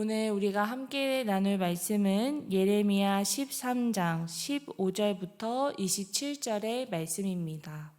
오늘 우리가 함께 나눌 말씀은 예레미야 13장 15절부터 27절의 말씀입니다.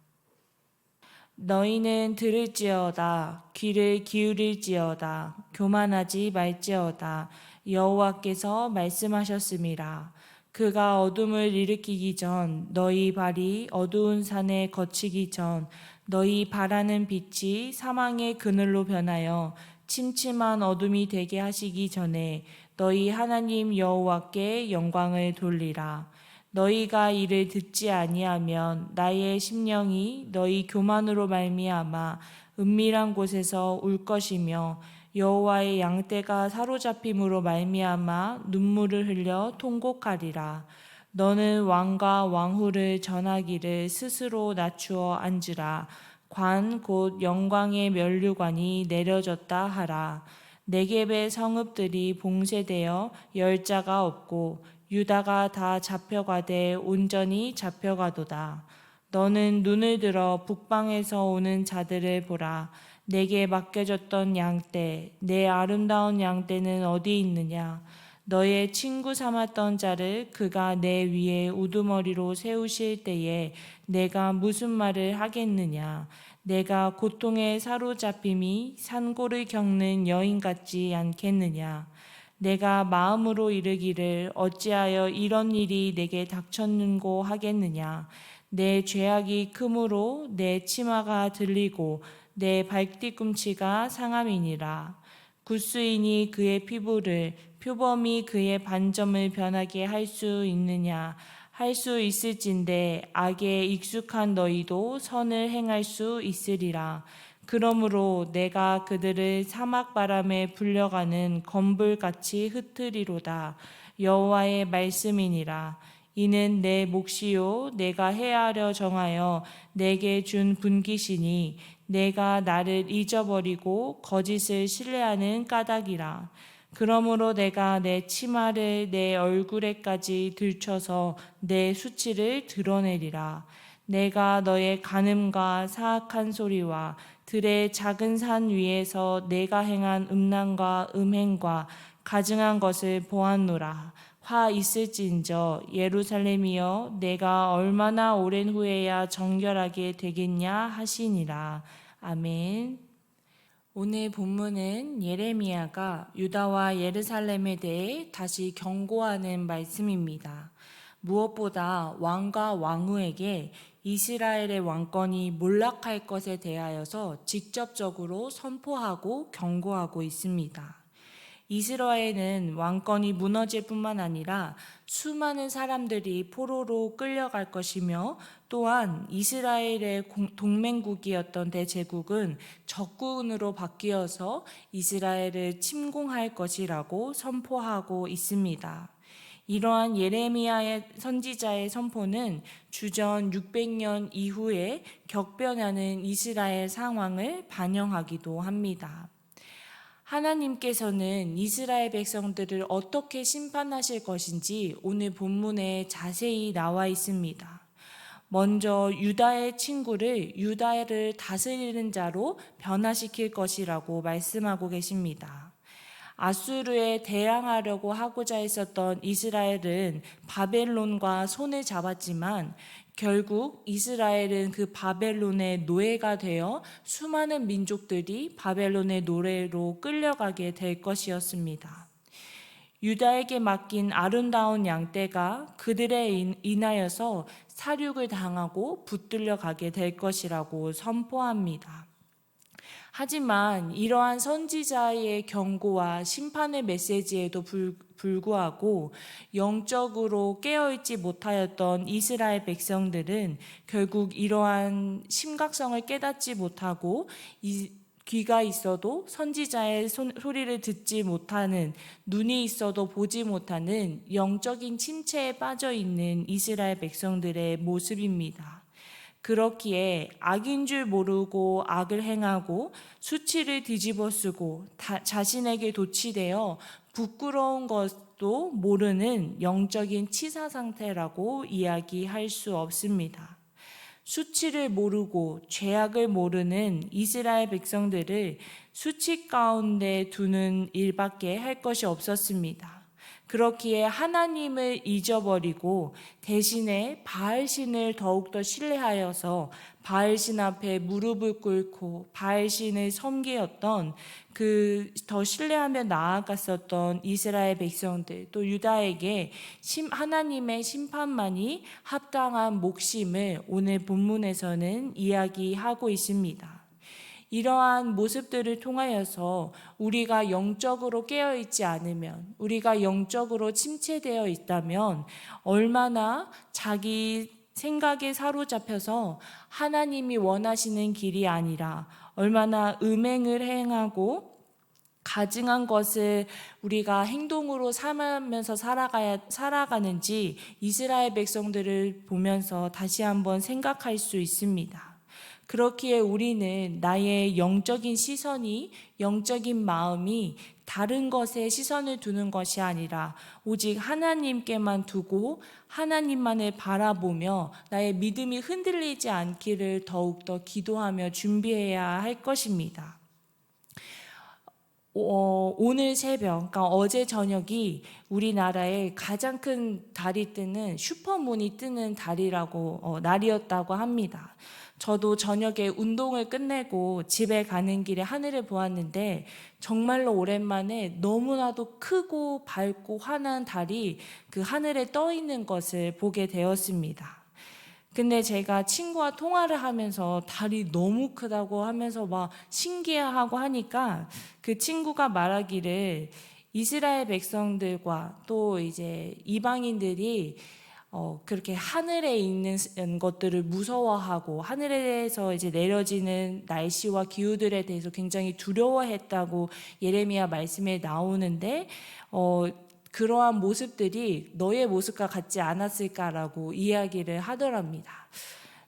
너희는 들을지어다, 귀를 기울일지어다, 교만하지 말지어다. 여호와께서 말씀하셨음이라. 그가 어둠을 일으키기 전, 너희 발이 어두운 산에 거치기 전, 너희 바라는 빛이 사망의 그늘로 변하여 침침한 어둠이 되게 하시기 전에 너희 하나님 여호와께 영광을 돌리라. 너희가 이를 듣지 아니하면 나의 심령이 너희 교만으로 말미암아 은밀한 곳에서 울 것이며 여호와의 양떼가 사로잡힘으로 말미암아 눈물을 흘려 통곡하리라. 너는 왕과 왕후를 전하기를 스스로 낮추어 앉으라. 관 곧 영광의 면류관이 내려졌다 하라. 네겝의 성읍들이 봉쇄되어 열자가 없고 유다가 다 잡혀가되 온전히 잡혀가도다. 너는 눈을 들어 북방에서 오는 자들을 보라. 내게 맡겨졌던 양떼, 내 아름다운 양떼는 어디 있느냐? 너의 친구 삼았던 자를 그가 내 위에 우두머리로 세우실 때에 내가 무슨 말을 하겠느냐? 내가 고통에 사로잡힘이 산고를 겪는 여인 같지 않겠느냐? 내가 마음으로 이르기를 어찌하여 이런 일이 내게 닥쳤는고 하겠느냐? 내 죄악이 크므로 내 치마가 들리고 내 발뒤꿈치가 상함이니라. 굿수인이 그의 피부를, 표범이 그의 반점을 변하게 할 수 있느냐? 할 수 있을진데 악에 익숙한 너희도 선을 행할 수 있으리라. 그러므로 내가 그들을 사막 바람에 불려가는 검불같이 흩으리로다. 여호와의 말씀이니라. 이는 내 몫이요 내가 해하려 정하여 내게 준 분깃이니 내가 나를 잊어버리고 거짓을 신뢰하는 까닭이라. 그러므로 내가 내 치마를 내 얼굴에까지 들춰서 내 수치를 드러내리라. 내가 너의 간음과 사악한 소리와 들의 작은 산 위에서 내가 행한 음란과 음행과 가증한 것을 보았노라. 화 있을진저 예루살렘이여 내가 얼마나 오랜 후에야 정결하게 되겠냐 하시니라. 아멘. 오늘 본문은 예레미야가 유다와 예루살렘에 대해 다시 경고하는 말씀입니다. 무엇보다 왕과 왕후에게 이스라엘의 왕권이 몰락할 것에 대하여서 직접적으로 선포하고 경고하고 있습니다. 이스라엘은 왕권이 무너질 뿐만 아니라 수많은 사람들이 포로로 끌려갈 것이며 또한 이스라엘의 동맹국이었던 대제국은 적군으로 바뀌어서 이스라엘을 침공할 것이라고 선포하고 있습니다. 이러한 예레미야의 선지자의 선포는 주전 600년 이후에 격변하는 이스라엘 상황을 반영하기도 합니다. 하나님께서는 이스라엘 백성들을 어떻게 심판하실 것인지 오늘 본문에 자세히 나와 있습니다. 먼저 유다의 친구를 유다를 다스리는 자로 변화시킬 것이라고 말씀하고 계십니다. 아수르에 대항하려고 하고자 했었던 이스라엘은 바벨론과 손을 잡았지만 결국 이스라엘은 그 바벨론의 노예가 되어 수많은 민족들이 바벨론의 노예로 끌려가게 될 것이었습니다. 유다에게 맡긴 아름다운 양떼가 그들에 인하여서 사륙을 당하고 붙들려 가게 될 것이라고 선포합니다. 하지만 이러한 선지자의 경고와 심판의 메시지에도 불구하고 영적으로 깨어있지 못하였던 이스라엘 백성들은 결국 이러한 심각성을 깨닫지 못하고 귀가 있어도 선지자의 소리를 듣지 못하는, 눈이 있어도 보지 못하는 영적인 침체에 빠져 있는 이스라엘 백성들의 모습입니다. 그렇기에 악인 줄 모르고 악을 행하고 수치를 뒤집어 쓰고 자신에게 도취되어 부끄러운 것도 모르는 영적인 치사 상태라고 이야기할 수 없습니다. 수치를 모르고 죄악을 모르는 이스라엘 백성들을 수치 가운데 두는 일밖에 할 것이 없었습니다. 그렇기에 하나님을 잊어버리고 대신에 바알신을 더욱더 신뢰하여서 바알신 앞에 무릎을 꿇고 바알신을 섬기었던 더 신뢰하며 나아갔었던 이스라엘 백성들, 또 유다에게 하나님의 심판만이 합당한 몫임을 오늘 본문에서는 이야기하고 있습니다. 이러한 모습들을 통하여서 우리가 영적으로 깨어있지 않으면, 우리가 영적으로 침체되어 있다면 얼마나 자기 생각에 사로잡혀서 하나님이 원하시는 길이 아니라 얼마나 음행을 행하고 가증한 것을 우리가 행동으로 삼으면서 살아가는지 이스라엘 백성들을 보면서 다시 한번 생각할 수 있습니다. 그렇기에 우리는 나의 영적인 시선이, 영적인 마음이 다른 것에 시선을 두는 것이 아니라 오직 하나님께만 두고 하나님만을 바라보며 나의 믿음이 흔들리지 않기를 더욱더 기도하며 준비해야 할 것입니다. 오늘 새벽, 그러니까 어제 저녁이 우리나라에 가장 큰 달이 뜨는 슈퍼문이 뜨는 날이었다고 합니다. 저도 저녁에 운동을 끝내고 집에 가는 길에 하늘을 보았는데 정말로 오랜만에 너무나도 크고 밝고 환한 달이 그 하늘에 떠 있는 것을 보게 되었습니다. 근데 제가 친구와 통화를 하면서 달이 너무 크다고 하면서 막 신기해하고 하니까 그 친구가 말하기를 이스라엘 백성들과 또 이제 이방인들이 그렇게 하늘에 있는 것들을 무서워하고 하늘에서 이제 내려지는 날씨와 기후들에 대해서 굉장히 두려워했다고 예레미야 말씀에 나오는데 그러한 모습들이 너의 모습과 같지 않았을까라고 이야기를 하더랍니다.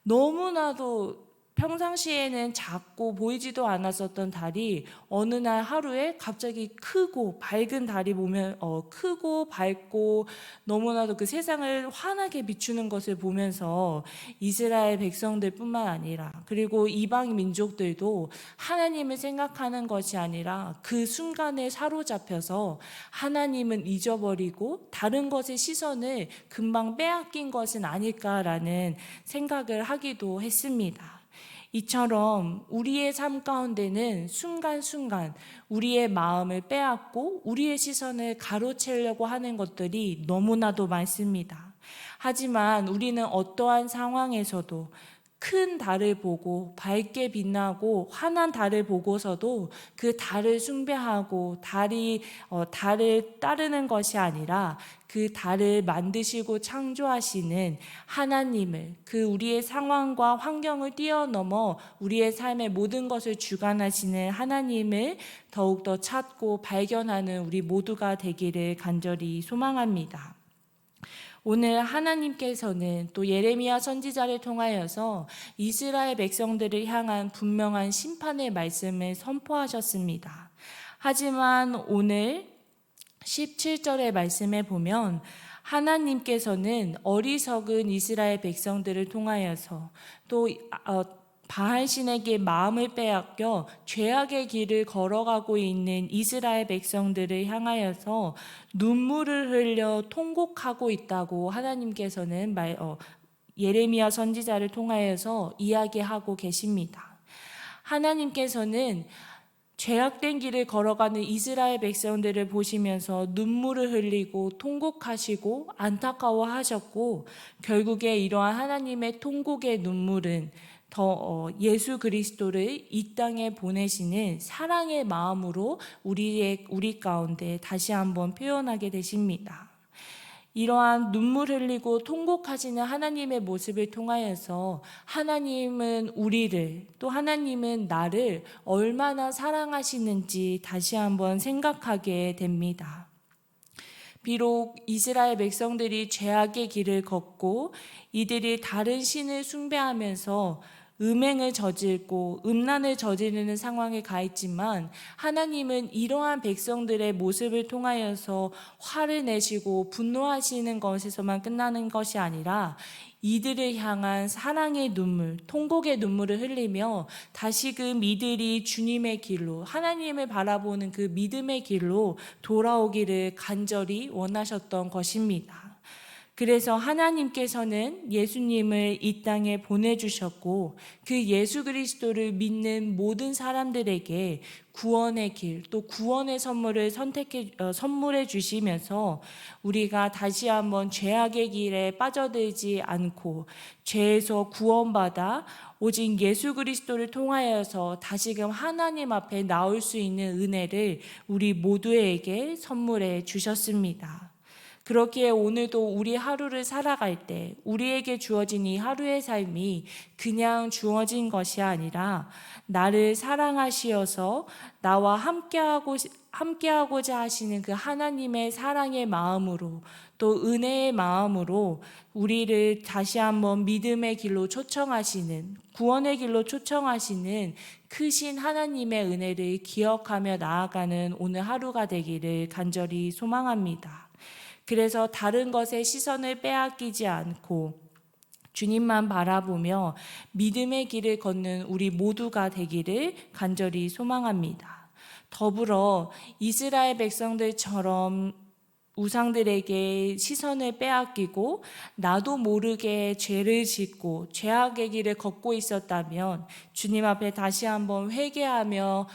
너무나도 평상시에는 작고 보이지도 않았었던 달이 어느 날 하루에 갑자기 크고 밝은 달이 보면 크고 밝고 너무나도 그 세상을 환하게 비추는 것을 보면서 이스라엘 백성들뿐만 아니라 그리고 이방 민족들도 하나님을 생각하는 것이 아니라 그 순간에 사로잡혀서 하나님은 잊어버리고 다른 것의 시선을 금방 빼앗긴 것은 아닐까라는 생각을 하기도 했습니다. 이처럼 우리의 삶 가운데는 순간순간 우리의 마음을 빼앗고 우리의 시선을 가로채려고 하는 것들이 너무나도 많습니다. 하지만 우리는 어떠한 상황에서도 큰 달을 보고 밝게 빛나고 환한 달을 보고서도 그 달을 숭배하고 달을 따르는 것이 아니라 그 달을 만드시고 창조하시는 하나님을, 그 우리의 상황과 환경을 뛰어넘어 우리의 삶의 모든 것을 주관하시는 하나님을 더욱더 찾고 발견하는 우리 모두가 되기를 간절히 소망합니다. 오늘 하나님께서는 또 예레미야 선지자를 통하여서 이스라엘 백성들을 향한 분명한 심판의 말씀을 선포하셨습니다. 하지만 오늘 17절의 말씀에 보면 하나님께서는 어리석은 이스라엘 백성들을 통하여서 또 바알신에게 마음을 빼앗겨 죄악의 길을 걸어가고 있는 이스라엘 백성들을 향하여서 눈물을 흘려 통곡하고 있다고 하나님께서는 예레미야 선지자를 통하여서 이야기하고 계십니다. 하나님께서는 죄악된 길을 걸어가는 이스라엘 백성들을 보시면서 눈물을 흘리고 통곡하시고 안타까워하셨고 결국에 이러한 하나님의 통곡의 눈물은 예수 그리스도를 이 땅에 보내시는 사랑의 마음으로 우리 가운데 다시 한번 표현하게 되십니다. 이러한 눈물 흘리고 통곡하시는 하나님의 모습을 통하여서 하나님은 우리를 또 하나님은 나를 얼마나 사랑하시는지 다시 한번 생각하게 됩니다. 비록 이스라엘 백성들이 죄악의 길을 걷고 이들이 다른 신을 숭배하면서 음행을 저질고 음란을 저지르는 상황에 가 있지만 하나님은 이러한 백성들의 모습을 통하여서 화를 내시고 분노하시는 것에서만 끝나는 것이 아니라 이들을 향한 사랑의 눈물, 통곡의 눈물을 흘리며 다시금 이들이 주님의 길로, 하나님을 바라보는 그 믿음의 길로 돌아오기를 간절히 원하셨던 것입니다. 그래서 하나님께서는 예수님을 이 땅에 보내주셨고 그 예수 그리스도를 믿는 모든 사람들에게 구원의 길, 또 구원의 선물을 선물해 주시면서 우리가 다시 한번 죄악의 길에 빠져들지 않고 죄에서 구원받아 오직 예수 그리스도를 통하여서 다시금 하나님 앞에 나올 수 있는 은혜를 우리 모두에게 선물해 주셨습니다. 그렇기에 오늘도 우리 하루를 살아갈 때 우리에게 주어진 이 하루의 삶이 그냥 주어진 것이 아니라 나를 사랑하시어서 나와 함께하고자 하시는 그 하나님의 사랑의 마음으로 또 은혜의 마음으로 우리를 다시 한번 믿음의 길로 초청하시는, 구원의 길로 초청하시는 크신 하나님의 은혜를 기억하며 나아가는 오늘 하루가 되기를 간절히 소망합니다. 그래서 다른 것에 시선을 빼앗기지 않고 주님만 바라보며 믿음의 길을 걷는 우리 모두가 되기를 간절히 소망합니다. 더불어 이스라엘 백성들처럼 우상들에게 시선을 빼앗기고 나도 모르게 죄를 짓고 죄악의 길을 걷고 있었다면 주님 앞에 다시 한번 회개하며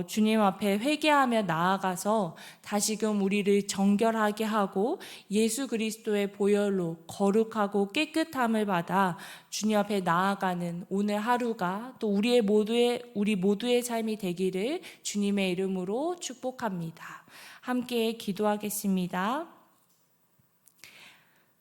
주님 앞에 회개하며 나아가서 다시금 우리를 정결하게 하고 예수 그리스도의 보혈로 거룩하고 깨끗함을 받아 주님 앞에 나아가는 오늘 하루가 또 우리 모두의 삶이 되기를 주님의 이름으로 축복합니다. 함께 기도하겠습니다.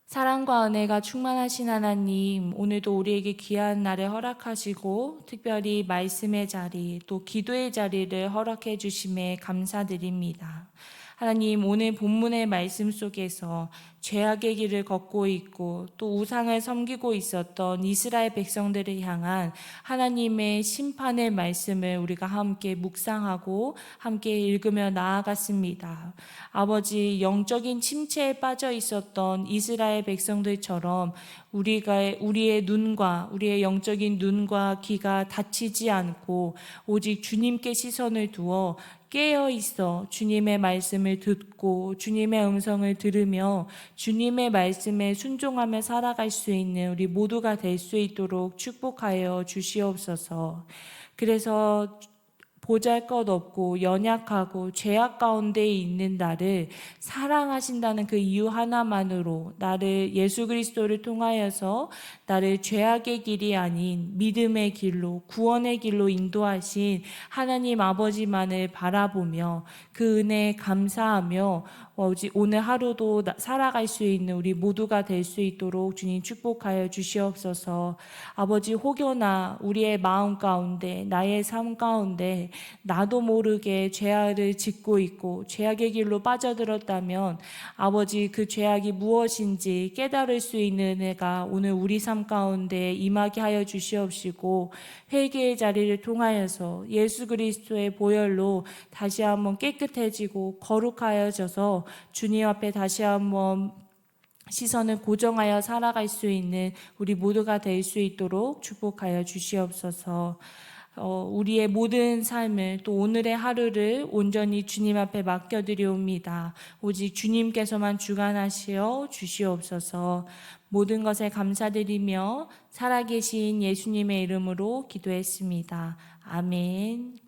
사랑과 은혜가 충만하신 하나님, 오늘도 우리에게 귀한 날을 허락하시고 특별히 말씀의 자리, 또 기도의 자리를 허락해 주심에 감사드립니다. 하나님, 오늘 본문의 말씀 속에서 죄악의 길을 걷고 있고 또 우상을 섬기고 있었던 이스라엘 백성들을 향한 하나님의 심판의 말씀을 우리가 함께 묵상하고 함께 읽으며 나아갔습니다. 아버지, 영적인 침체에 빠져 있었던 이스라엘 백성들처럼 우리의 눈과 우리의 영적인 눈과 귀가 닫히지 않고 오직 주님께 시선을 두어 깨어 있어 주님의 말씀을 듣고 주님의 음성을 들으며 주님의 말씀에 순종하며 살아갈 수 있는 우리 모두가 될 수 있도록 축복하여 주시옵소서. 그래서 보잘것없고 연약하고 죄악 가운데 있는 나를 사랑하신다는 그 이유 하나만으로 나를 예수 그리스도를 통하여서 나를 죄악의 길이 아닌 믿음의 길로 구원의 길로 인도하신 하나님 아버지만을 바라보며 그 은혜에 감사하며 오늘 하루도 살아갈 수 있는 우리 모두가 될 수 있도록 주님 축복하여 주시옵소서. 아버지, 혹여나 우리의 마음 가운데 나의 삶 가운데 나도 모르게 죄악을 짓고 있고 죄악의 길로 빠져들었다면 아버지, 그 죄악이 무엇인지 깨달을 수 있는 은혜가 오늘 우리 삶 가운데 임하게 하여 주시옵시고 회개의 자리를 통하여서 예수 그리스도의 보혈로 다시 한번 깨끗해지고 거룩하여져서 주님 앞에 다시 한번 시선을 고정하여 살아갈 수 있는 우리 모두가 될 수 있도록 축복하여 주시옵소서. 우리의 모든 삶을 또 오늘의 하루를 온전히 주님 앞에 맡겨드리옵니다. 오직 주님께서만 주관하시어 주시옵소서. 모든 것에 감사드리며 살아계신 예수님의 이름으로 기도했습니다. 아멘.